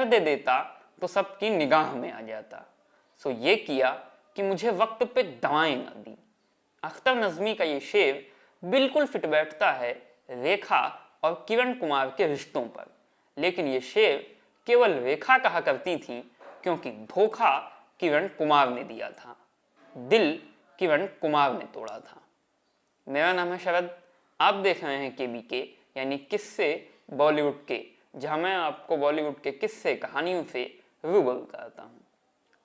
जहर दे देता तो सबकी निगाह में आ जाता। सो ये किया कि मुझे वक्त पे दवाएं न दी। अख्तर नज़मी का ये शेर बिल्कुल फिट बैठता है रेखा और किरण कुमार के रिश्तों पर, लेकिन ये शेर केवल रेखा कहा करती थी क्योंकि धोखा किरण कुमार ने दिया था, दिल किरण कुमार ने तोड़ा था। मेरा नाम है शरद, आप देख रहे हैं KBK यानी किस्से बॉलीवुड के, जहां मैं आपको बॉलीवुड के किस्से कहानियों से रूबरू कराता हूँ।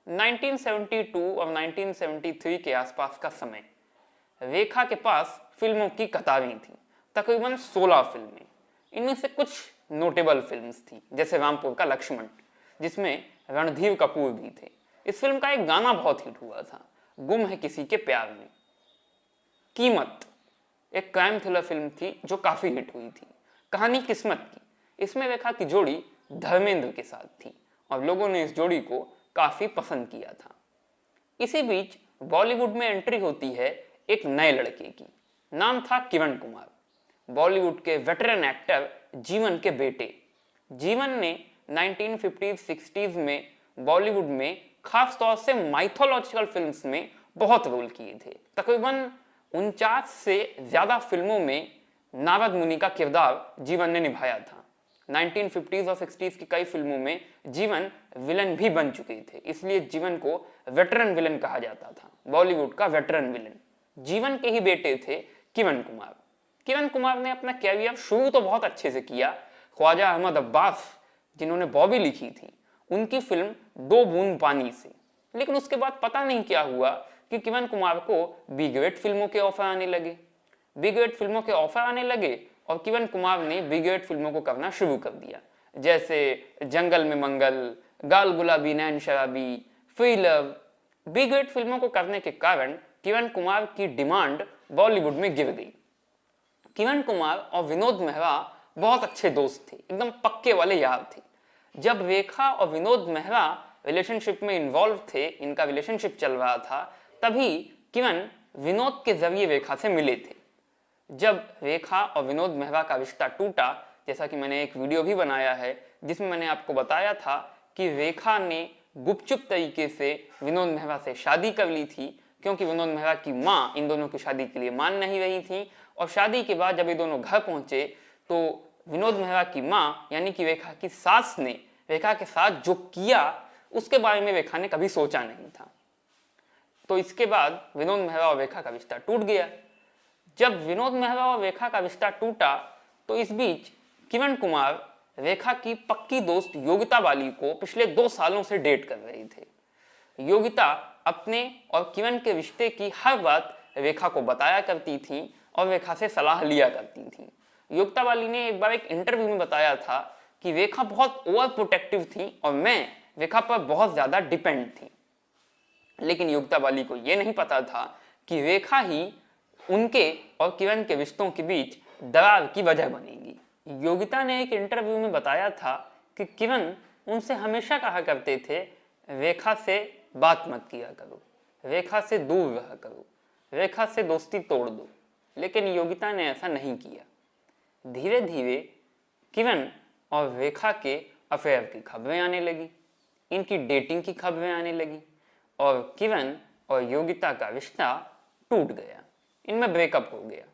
1972 और 1973 के आसपास का समय, रेखा के पास फिल्मों की कतारें थी, तकरीबन 16 फिल्में। इनमें से कुछ नोटेबल फिल्म्स थी, जैसे रामपुर का लक्ष्मण, जिसमें रणधीर कपूर भी थे। इस फिल्म का एक गाना बहुत हिट हुआ था, गुम है किसी के प्यार में। कीमत एक क्राइम थ्रिलर फिल्म थी जो काफी हिट हुई थी। कहानी किस्मत की, इसमें रेखा की जोड़ी धर्मेंद्र के साथ थी और लोगों ने इस जोड़ी को काफी पसंद किया था। इसी बीच बॉलीवुड में एंट्री होती है एक नए लड़के की, नाम था किरण कुमार, बॉलीवुड के वेटरन एक्टर जीवन के बेटे। जीवन ने 1950s-60s में बॉलीवुड में खास तौर से माइथोलॉजिकल फिल्म्स में बहुत रोल किए थे। तकरीबन 49 से ज्यादा फिल्मों में नारद मुनि का किरदार जीवन ने निभाया था। 1950s और 60s की कई फिल्मों में जीवन विलन भी बन चुके थे, इसलिए जीवन को वेटरन विलन कहा जाता था, बॉलीवुड का वेटरन विलन। जीवन के ही बेटे थे किरण कुमार। किरण कुमार ने अपना कैरियर शुरू तो बहुत अच्छे से किया। ख्वाजा अहमद अब्बास, जिन्होंने बॉबी लिखी थी, उनकी फिल्म दो बूंद पानी से, लेकिन उसके बाद पता नहीं क्या हुआ कि किरण कुमार को बी ग्रेड फिल्मों के ऑफर आने लगे। बी ग्रेड फिल्मों के ऑफर आने लगे और किरण कुमार ने बी ग्रेड फिल्मों को करना शुरू कर दिया, जैसे जंगल में मंगल, गाल गुलाबी नैन शराबी, फ्री लव। बी ग्रेड फिल्मों को करने के कारण किरण कुमार की डिमांड बॉलीवुड में गिर गई। किरण कुमार और विनोद मेहरा बहुत अच्छे दोस्त थे, एकदम पक्के वाले यार थे। जब रेखा और विनोद मेहरा रिलेशनशिप में इन्वॉल्व थे, इनका रिलेशनशिप चल रहा था, तभी किरण विनोद के जरिए रेखा से मिले थे। जब रेखा और विनोद मेहरा का रिश्ता टूटा, जैसा कि मैंने एक वीडियो भी बनाया है जिसमें मैंने आपको बताया था कि रेखा ने गुपचुप तरीके से विनोद मेहरा से शादी कर ली थी, क्योंकि विनोद मेहरा की माँ इन दोनों की शादी के लिए मान नहीं रही थी। और शादी के बाद जब ये दोनों घर पहुंचे तो विनोद मेहरा की माँ यानी कि रेखा की सास ने रेखा के साथ जो किया उसके बारे में रेखा ने कभी सोचा नहीं था। तो इसके बाद विनोद मेहरा और रेखा का रिश्ता टूट गया। जब विनोद मेहरा और रेखा का रिश्ता टूटा तो इस बीच किरण कुमार रेखा की पक्की दोस्त योगिता बाली को पिछले 2 सालों से डेट कर रहे थे। योगिता अपने और किरण के रिश्ते की हर बात रेखा को बताया करती थी और रेखा से सलाह लिया करती थी। योगिता बाली ने एक बार एक इंटरव्यू में बताया था कि रेखा बहुत ओवर प्रोटेक्टिव थी और मैं रेखा पर बहुत ज्यादा डिपेंड थी। लेकिन योगिता बाली को यह नहीं पता था कि रेखा ही उनके और किरण के रिश्तों के बीच दरार की वजह बनेगी। योगिता ने एक इंटरव्यू में बताया था कि किरण उनसे हमेशा कहा करते थे, रेखा से बात मत किया करो, रेखा से दूर रहा करो, रेखा से दोस्ती तोड़ दो। लेकिन योगिता ने ऐसा नहीं किया। धीरे धीरे किरण और रेखा के अफेयर की खबरें आने लगी, इनकी डेटिंग की खबरें आने लगी और किरण और योगिता का रिश्ता टूट गया, इनमें ब्रेकअप हो गया।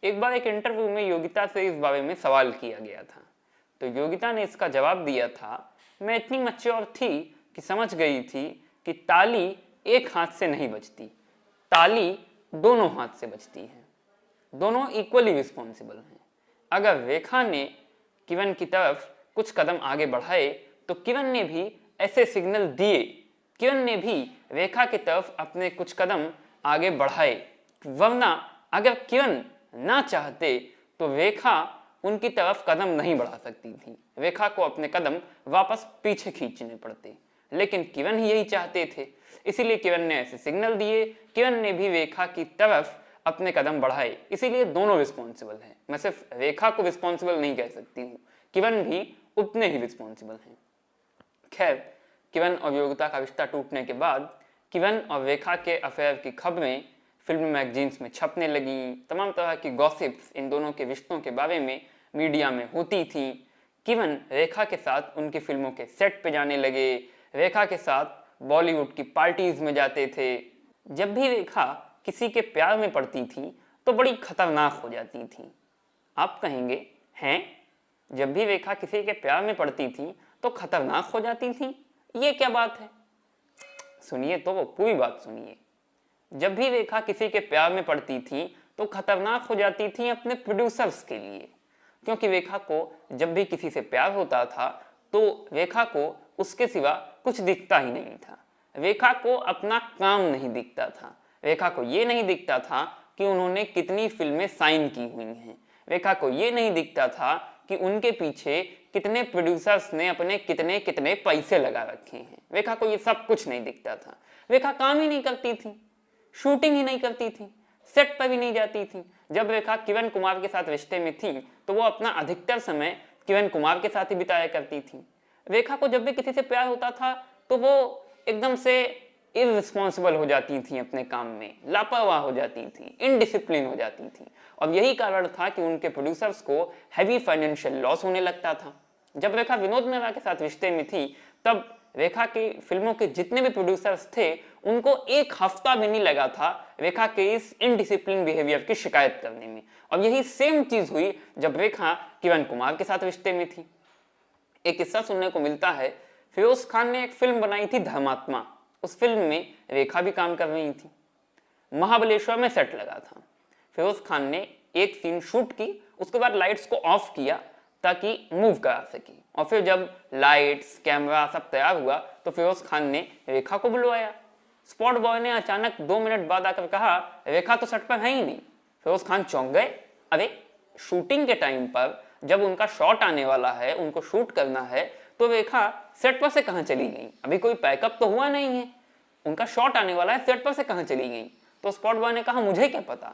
एक बार एक इंटरव्यू में योगिता से इस बारे में सवाल किया गया था, तो योगिता ने इसका जवाब दिया था, मैं इतनी मैच्योर थी कि समझ गई थी कि ताली एक हाथ से नहीं बजती, ताली दोनों हाथ से बजती है, दोनों इक्वली रिस्पॉन्सिबल हैं। अगर रेखा ने किरण की तरफ कुछ कदम आगे बढ़ाए तो किरण ने भी ऐसे सिग्नल दिए, किरण ने भी रेखा की तरफ अपने कुछ कदम आगे बढ़ाए, वरना अगर किरण ना चाहते तो रेखा उनकी तरफ कदम नहीं बढ़ा सकती थी, रेखा को अपने कदम वापस पीछे खींचने पड़ते। लेकिन किरण ही यही चाहते थे, इसीलिए किरण ने ऐसे सिग्नल दिए, किरण ने भी रेखा की तरफ अपने कदम बढ़ाए। इसीलिए दोनों रिस्पॉन्सिबल हैं, मैं सिर्फ रेखा को रिस्पॉन्सिबल नहीं कह सकती हूँ, किरण भी उतने ही रिस्पॉन्सिबल हैं। खैर, किरण और योगिता का रिश्ता टूटने के बाद किरण और रेखा के अफेयर की खबरें फिल्म मैगजीन्स में छपने लगी, तमाम तरह की गॉसिप्स इन दोनों के रिश्तों के बारे में मीडिया में होती थी। किवन रेखा के साथ उनकी फिल्मों के सेट पे जाने लगे, रेखा के साथ बॉलीवुड की पार्टीज में जाते थे। जब भी रेखा किसी के प्यार में पड़ती थी तो बड़ी खतरनाक हो जाती थी। आप कहेंगे, हैं? जब भी रेखा किसी के प्यार में पड़ती थी तो खतरनाक हो जाती थी, ये क्या बात है? सुनिए तो वो पूरी बात सुनिए। जब भी रेखा किसी के प्यार में पड़ती थी तो खतरनाक हो जाती थी अपने प्रोड्यूसर्स के लिए, क्योंकि रेखा को जब भी किसी से प्यार होता था तो रेखा को उसके सिवा कुछ दिखता ही नहीं था। रेखा को अपना काम नहीं दिखता था। रेखा को ये नहीं दिखता था कि उन्होंने कितनी फिल्में साइन की हुई हैं। रेखा को ये नहीं दिखता था कि उनके पीछे कितने प्रोड्यूसर्स ने अपने कितने कितने पैसे लगा रखे हैं। रेखा को ये सब कुछ नहीं दिखता था। रेखा काम ही नहीं करती थी, शूटिंग ही नहीं करती थी, सेट पर भी नहीं जाती थी। जब रेखा किरण कुमार के साथ रिश्ते में थी तो वो अपना अधिकतर समय किरण कुमार के साथ ही बिताया करती थी। रेखा को जब भी किसी से प्यार होता था तो वो एकदम से इररिस्पॉन्सिबल हो जाती थी, अपने काम में लापरवाह हो जाती थी, इनडिसिप्लिन हो जाती थी। और यही कारण था कि उनके प्रोड्यूसर्स को हैवी फाइनेंशियल लॉस होने लगता था। जब रेखा विनोद मेहरा के साथ रिश्ते में थी तब रेखा की फिल्मों के जितने भी प्रोड्यूसर्स थे उनको एक हफ्ता भी नहीं लगा था रेखा के इस इनडिसिप्लिन बिहेवियर की शिकायत करने में। और यही सेम चीज हुई जब रेखा किरण कुमार के साथ रिश्ते में थी। एक किस्सा सुनने को मिलता है, फिरोज खान ने एक फिल्म बनाई थी धर्मात्मा। उस फिल्म में रेखा भी काम कर रही थी। महाबलेश्वर में सेट लगा था। फिरोज खान ने एक सीन शूट की, उसके बाद लाइट्स को ऑफ किया ताकि मूव करा सके। और फिर जब लाइट्स कैमरा सब तैयार हुआ तो फिरोज खान ने रेखा को बुलवाया। स्पॉट बॉय ने अचानक 2 मिनट बाद आकर कहा, रेखा तो सेट पर है ही नहीं। फिरोज खान चौंक गए। अरे शूटिंग के टाइम पर जब उनका शॉट आने वाला है, उनको शूट करना है, तो रेखा सेट पर से कहां चली गई? अभी कोई पैकअप तो हुआ नहीं है, उनका शॉट आने वाला है, सेट पर से कहां चली गई? तो स्पॉट बॉय ने कहा, मुझे क्या पता।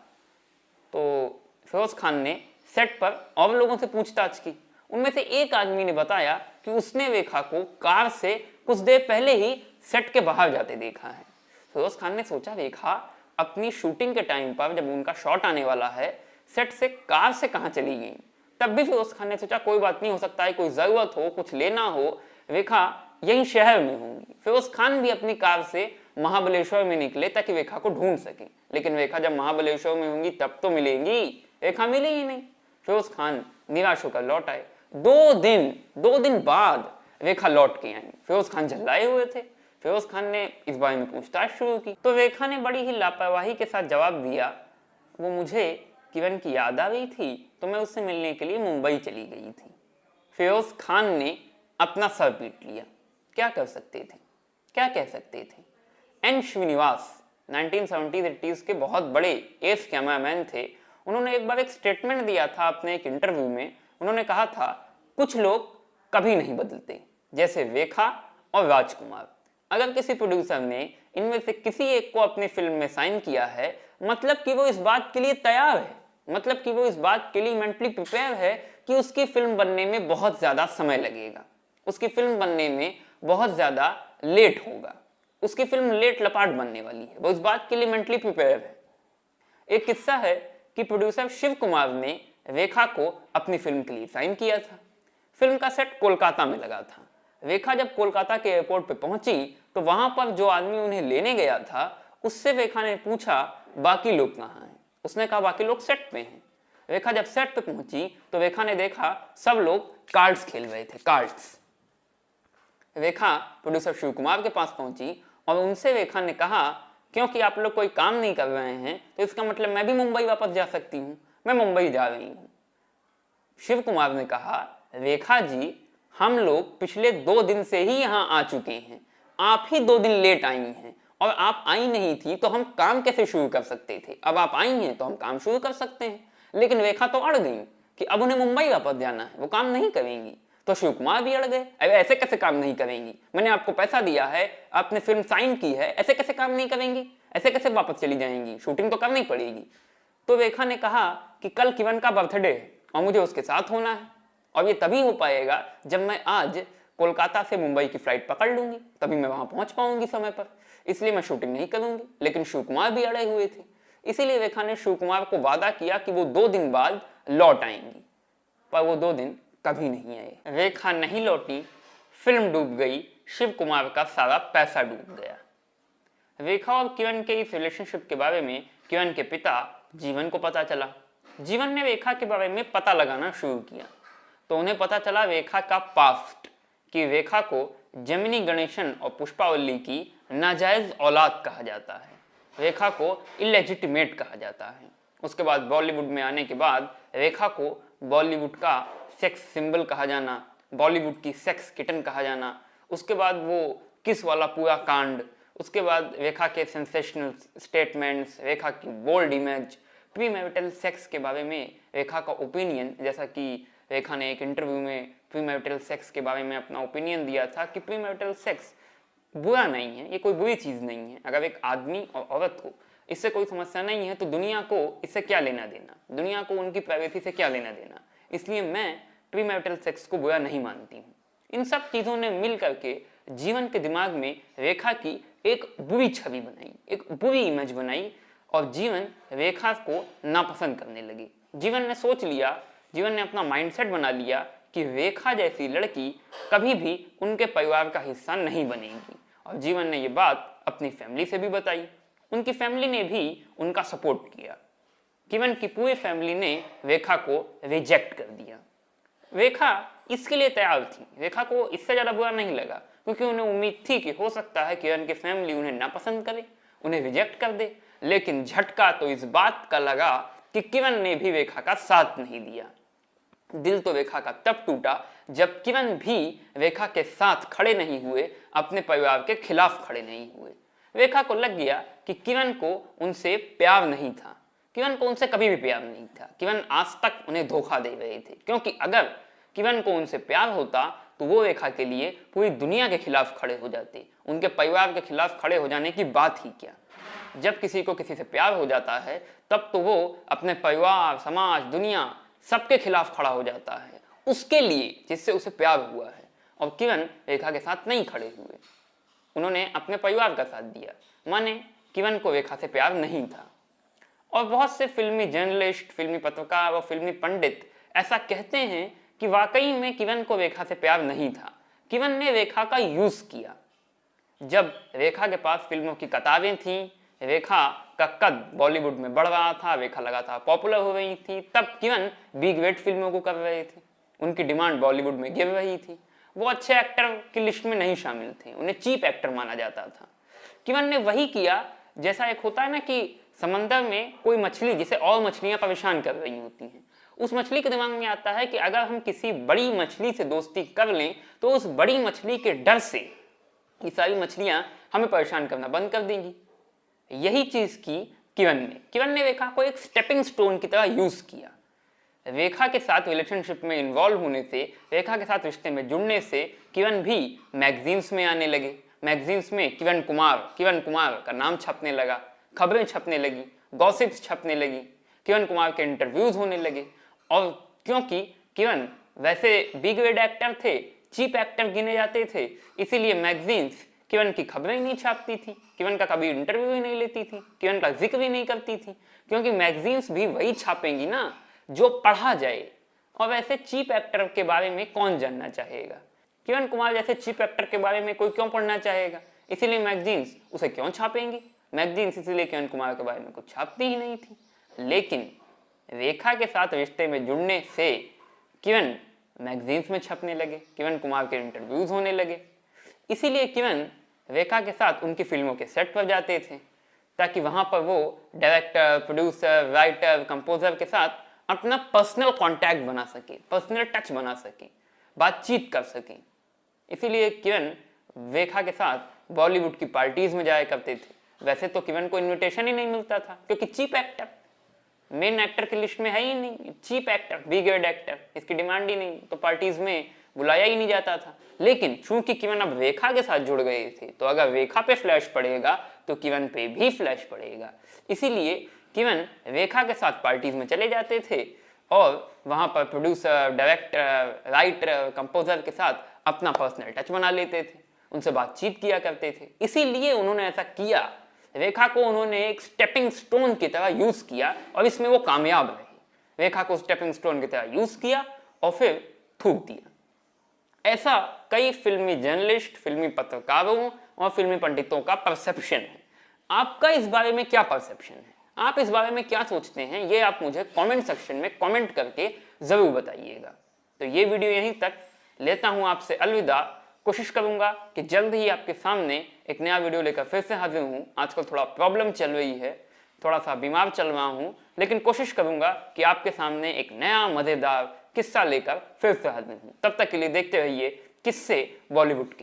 तो फिरोज खान ने सेट पर और लोगों से पूछताछ की। उनमें से एक आदमी ने बताया कि उसने रेखा को कार से कुछ देर पहले ही सेट के बाहर जाते देखा है। फिरोज खान ने सोचा, रेखा अपनी शूटिंग के टाइम पर जब उनका शॉट आने वाला है, सेट से कार से कहां चली गई? तब भी फिरोज खान ने सोचा, कोई बात नहीं, हो सकता है कोई जरूरत हो, कुछ लेना हो, रेखा यही शहर में होंगी। फिरोज खान भी अपनी कार से महाबलेश्वर में निकले ताकि रेखा को ढूंढ सके। लेकिन रेखा जब महाबलेश्वर में होंगी तब तो मिलेंगी, रेखा मिली ही नहीं। फिरोज खान निराश होकर लौट आए। 2 दिन बाद रेखा लौट के आई। फिरोज खान झल्लाए हुए थे। फिरोज खान ने इस बारे में पूछताछ शुरू की तो रेखा ने बड़ी ही लापरवाही के साथ जवाब दिया, वो मुझे किरण की याद आ गई थी तो मैं उससे मिलने के लिए मुंबई चली गई थी। फिरोज खान ने अपना सर पीट लिया। क्या कर सकते थे, क्या कह सकते थे? एन श्रीनिवास 1970s-80s के बहुत बड़े एस कैमरामैन थे। उन्होंने एक बार एक स्टेटमेंट दिया था अपने एक इंटरव्यू में। उन्होंने कहा था, कुछ लोग कभी नहीं बदलते, जैसे रेखा और राजकुमार। अगर किसी प्रोड्यूसर ने इनमें से किसी एक को अपनी फिल्म में साइन किया है, मतलब कि वो इस बात के लिए तैयार है, मतलब कि वो इस बात के लिए मेंटली प्रिपेयर है कि उसकी फिल्म बनने में बहुत ज्यादा समय लगेगा, उसकी फिल्म बनने में बहुत ज्यादा लेट होगा, उसकी फिल्म लेट लपाट बनने वाली है, वो इस बात के लिए मेंटली प्रिपेयर है। एक किस्सा है कि प्रोड्यूसर शिव कुमार ने रेखा को अपनी फिल्म के लिए साइन किया था। फिल्म का सेट कोलकाता में लगा था। रेखा जब कोलकाता के एयरपोर्ट पे पहुंची तो वहां पर जो आदमी उन्हें लेने गया था उससे रेखा ने पूछा, बाकी लोग कहाँ हैं? उसने कहा, बाकी लोग सेट पे हैं। रेखा जब सेट पे पहुंची तो रेखा ने देखा सब लोग कार्ड्स खेल रहे थे, कार्ड्स। रेखा प्रोड्यूसर शिव कुमार के पास पहुंची और उनसे रेखा ने कहा, क्योंकि आप लोग कोई काम नहीं कर रहे हैं तो इसका मतलब मैं भी मुंबई वापस जा सकती हूँ, मैं मुंबई जा रही हूँ। शिव कुमार ने कहा, रेखा जी, हम लोग पिछले 2 दिन से ही यहाँ आ चुके हैं, आप ही 2 दिन लेट आई हैं, और आप आई नहीं थी तो हम काम कैसे शुरू कर सकते थे? अब आप आई हैं तो हम काम शुरू कर सकते हैं। लेकिन रेखा तो अड़ गई कि अब उन्हें मुंबई वापस जाना है, वो काम नहीं करेंगी। तो शिव कुमार भी अड़ गए, अरे ऐसे कैसे काम नहीं करेंगी? मैंने आपको पैसा दिया है, आपने फिल्म साइन की है, ऐसे कैसे काम नहीं करेंगी? ऐसे कैसे वापस चली जाएंगी? शूटिंग तो करनी पड़ेगी। तो रेखा ने कहा कि कल किरण का बर्थडे है और मुझे उसके साथ होना है, और ये तभी हो पाएगा जब मैं आज कोलकाता से मुंबई की फ्लाइट पकड़ लूंगी, तभी मैं वहां पहुंच पाऊंगी समय पर, इसलिए मैं शूटिंग नहीं करूंगी। लेकिन शिव कुमार भी अड़े हुए थे, इसीलिए रेखा ने शिव कुमार को वादा किया कि वो 2 दिन बाद लौट आएंगी, पर वो 2 दिन कभी नहीं आए। रेखा नहीं लौटी, फिल्म डूब गई, शिव कुमार का सारा पैसा डूब गया। रेखा और किरण के इस रिलेशनशिप के बारे में किरण के पिता जीवन को पता चला। जीवन ने रेखा के बारे में पता लगाना शुरू किया तो उन्हें पता चला रेखा का पास्ट, कि रेखा को जेमिनी गणेशन और पुष्पावल्ली की नाजायज औलाद कहा जाता है, रेखा को इलेजिटिमेट कहा जाता है। उसके बाद बॉलीवुड में आने के बाद रेखा को बॉलीवुड का सेक्स सिंबल कहा जाना, बॉलीवुड की सेक्स किटन कहा जाना, उसके बाद वो किस वाला पूरा कांड, उसके बाद रेखा के सेंसेशनल स्टेटमेंट्स, रेखा की bold image, pre marital sex के बारे में रेखा का ओपिनियन, जैसा कि रेखा ने एक इंटरव्यू में प्री मैरिटल सेक्स के बारे में अपना ओपिनियन दिया था कि प्री मैरिटल सेक्स बुरा नहीं है, ये कोई बुरी चीज़ नहीं है। अगर एक आदमी और औरत को इससे कोई समस्या नहीं है तो दुनिया को इससे क्या लेना देना, दुनिया को उनकी प्राइवेसी से क्या लेना देना। इसलिए मैं प्री मैरिटल सेक्स को बुरा नहीं मानती हूँ। इन सब चीज़ों ने मिल करके जीवन के दिमाग में रेखा की एक बुरी छवि बनाई, एक बुरी इमेज बनाई और जीवन रेखा को नापसंद करने लगी। जीवन ने सोच लिया, जीवन ने अपना माइंडसेट बना लिया कि रेखा जैसी लड़की कभी भी उनके परिवार का हिस्सा नहीं बनेगी। और जीवन ने ये बात अपनी फैमिली से भी बताई, उनकी फैमिली ने भी उनका सपोर्ट किया। जीवन की पूरी फैमिली ने रेखा को रिजेक्ट कर दिया। रेखा इसके लिए तैयार थी, रेखा को इससे ज़्यादा बुरा नहीं लगा, क्योंकि उन्हें उम्मीद थी कि हो सकता है किरण की फैमिली उन्हें नापसंद करे, उन्हें रिजेक्ट कर दे। लेकिन झटका तो इस बात का लगा कि किरण ने भी रेखा का साथ नहीं दिया। दिल तो रेखा का तब टूटा जब किरण भी रेखा के साथ खड़े नहीं हुए, अपने परिवार के खिलाफ खड़े नहीं हुए। रेखा को लग गया कि किरण को उनसे प्यार नहीं था, किरण को उनसे कभी भी प्यार नहीं था। किरण आज तक उन्हें धोखा दे रहे थे, क्योंकि अगर किरण को उनसे प्यार होता तो वो रेखा के लिए पूरी दुनिया के खिलाफ खड़े हो जाते, उनके परिवार के खिलाफ खड़े हो जाने की बात ही क्या। जब किसी को किसी से प्यार हो जाता है तब तो वो अपने परिवार, समाज, दुनिया सबके खिलाफ खड़ा हो जाता है, उसके लिए जिससे उसे प्यार हुआ है। और किरण रेखा के साथ नहीं खड़े हुए, उन्होंने अपने परिवार का साथ दिया, माने किरण को रेखा से प्यार नहीं था। और बहुत से फिल्मी जर्नलिस्ट, फिल्मी पत्रकार और फिल्मी पंडित ऐसा कहते हैं कि वाकई में किरण को रेखा से प्यार नहीं था, किरण ने रेखा का यूज किया। जब रेखा के पास फिल्मों की कतारें थीं, रेखा का कद बॉलीवुड में बढ़ रहा था, रेखा लगातार पॉपुलर हो रही थी, तब किरण बिग वेट फिल्मों को कर रहे थे, उनकी डिमांड बॉलीवुड में गिर रही थी। वो अच्छे एक्टर की लिस्ट में नहीं शामिल थे, उन्हें चीप एक्टर माना जाता था। किरण ने वही किया जैसा एक होता है ना कि समंदर में कोई मछली जिसे और मछलियां परेशान कर रही होती हैं, उस मछली के दिमाग में आता है कि अगर हम किसी बड़ी मछली से दोस्ती कर लें तो उस बड़ी मछली के डर से ये सारी मछलियां हमें परेशान करना बंद कर देंगी। यही चीज की किरण ने रेखा को एक स्टेपिंग स्टोन की तरह यूज किया। रेखा के साथ रिलेशनशिप में इन्वॉल्व होने से, रेखा के साथ रिश्ते में जुड़ने से किरण भी मैगजीन्स में आने लगे। मैगजीन्स में किरण कुमार का नाम छपने लगा, खबरें छपने लगी, गॉसिप्स छपने लगी, किरण कुमार के इंटरव्यूज होने लगे। और क्योंकि किरण वैसे बिग वेड एक्टर थे, चीप एक्टर गिने जाते थे, इसीलिए मैगजीन्स किरण की खबरें नहीं छापती थी, किरण का कभी इंटरव्यू ही नहीं लेती थी, किरण का जिक्र ही नहीं करती थी, क्योंकि मैगजीन्स भी वही छापेंगी ना जो पढ़ा जाए। और वैसे चीप एक्टर के बारे में कौन जानना चाहेगा? किरण कुमार जैसे चीप एक्टर के बारे में कोई क्यों पढ़ना चाहेगा? इसीलिए मैगजीन्स उसे क्यों छापेंगी? मैगजीन्स इसीलिए किरण कुमार के बारे में कुछ छापती ही नहीं थी। लेकिन रेखा के साथ रिश्ते में जुड़ने से किरण मैगजीन्स में छपने लगे, किरण कुमार के इंटरव्यूज होने लगे। इसीलिए किरण रेखा के साथ उनकी फिल्मों के सेट पर जाते थे, ताकि वहां पर वो डायरेक्टर, प्रोड्यूसर, राइटर, कंपोजर के साथ अपना पर्सनल कांटेक्ट बना सके, पर्सनल टच बना सके, बातचीत कर सके। इसीलिए किरण रेखा के साथ बॉलीवुड की पार्टीज में जाया करते थे। वैसे तो किरण को इनविटेशन ही नहीं मिलता था, क्योंकि चीप एक्टर मेन एक्टर की लिस्ट में है ही नहीं, चीप एक्टर, बिग वेड एक्टर, इसकी डिमांड ही नहीं, तो पार्टीज में बुलाया ही नहीं जाता था। लेकिन चूंकि किरण अब रेखा के साथ जुड़ गए थे, तो अगर रेखा पे फ्लैश पड़ेगा तो किरण पे भी फ्लैश पड़ेगा। इसीलिए किरण रेखा के साथ पार्टीज में चले जाते थे और वहां पर प्रोड्यूसर, डायरेक्टर, राइटर, कंपोजर के साथ अपना पर्सनल टच बना लेते थे, उनसे बातचीत किया करते थे। इसीलिए उन्होंने ऐसा किया, रेखा को उन्होंने एक स्टेपिंग स्टोन की तरह यूज किया और इसमें वो कामयाब रहे। रेखा को स्टेपिंग स्टोन की तरह यूज किया और फिर थूक दिया। ऐसा कई फिल्मी जर्नलिस्ट, फिल्मी पत्रकारों और फिल्मी पंडितों का परसेप्शन है। आपका इस बारे में क्या परसेप्शन है? आप इस बारे में क्या सोचते हैं? ये आप मुझे कमेंट सेक्शन में कमेंट करके जरूर बताइएगा। तो ये वीडियो यहीं तक, लेता हूं आपसे अलविदा। कोशिश करूंगा कि जल्द ही आपके सामने एक नया वीडियो लेकर फिर से हाजिर हूं। आजकल थोड़ा प्रॉब्लम चल रही है, थोड़ा सा बीमार चल रहा हूं, लेकिन कोशिश करूंगा कि आपके सामने एक नया मजेदार किस्सा लेकर फिर से हाजिर हूं। तब तक के लिए देखते रहिए किस्से बॉलीवुड के।